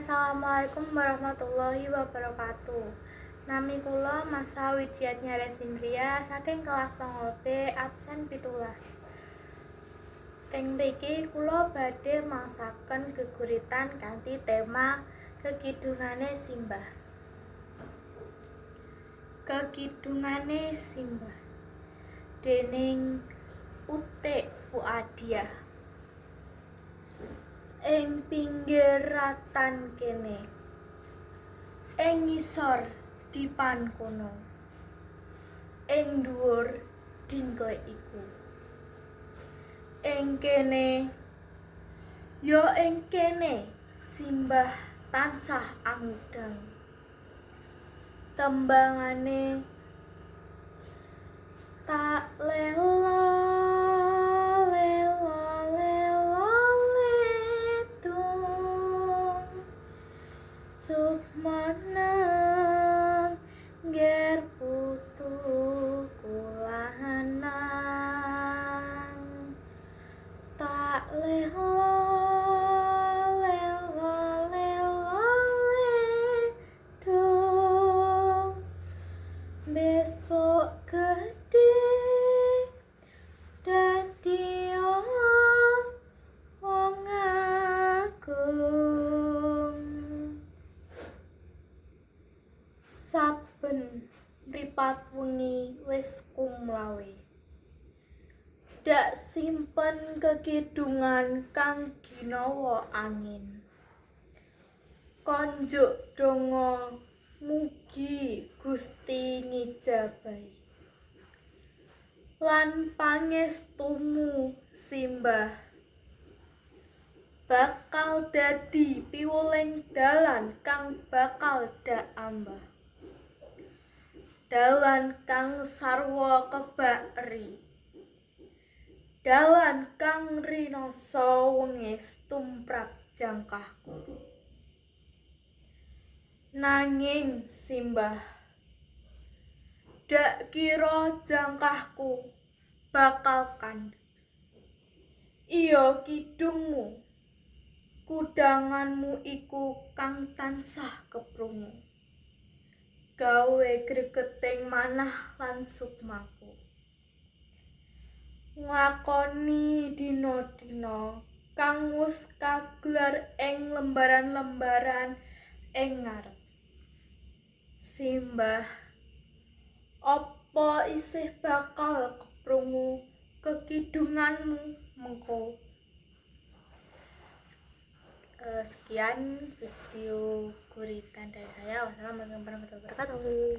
Assalamualaikum warahmatullahi wabarakatuh. Nami kula Masa Widyatnya Resindria saking kelas 9B absen 17. Teng mriki kula badhe maosaken geguritan kanthi tema Kekidungane Simbah. Kekidungane Simbah dening Utik Fuadiah. Ing pinggir ratan kene, ing ngisor dipan kono, ing dhuwur dingklek iku. Ing kene, ya ing kene Simbah tansah angudang. Tembangane tak lelo Cuk meneng ger putu kulanang tak lelo ledung besok gede dadi wong agung. Saben mripat wengi wis kumlawe. Dak simpen kekidungan kang ginawa angin. Konjuk donga mugi Gusti ngijabahi. Lan pangestumu Simbah bakal dadi piwuling dalan kang bakal dak ambah. Dalan kang sarwa kebak eri. Dalan kang rinasa wengis tumrap jangkahku. Nanging Simbah, dak kira jangkahku bakal kandhut. Iya kidungmu, kudanganmu iku kang tansah keprungu. Gawe gregeting manah lan sukmaku. Nglakoni dina-dina kang wis kagelar ing lembaran-lembaran ing ngarep. Simbah, apa isih bakal keprungu kekidunganmu mengko? Sekian video guritan dari saya. Wassalamualaikum warahmatullahi wabarakatuh.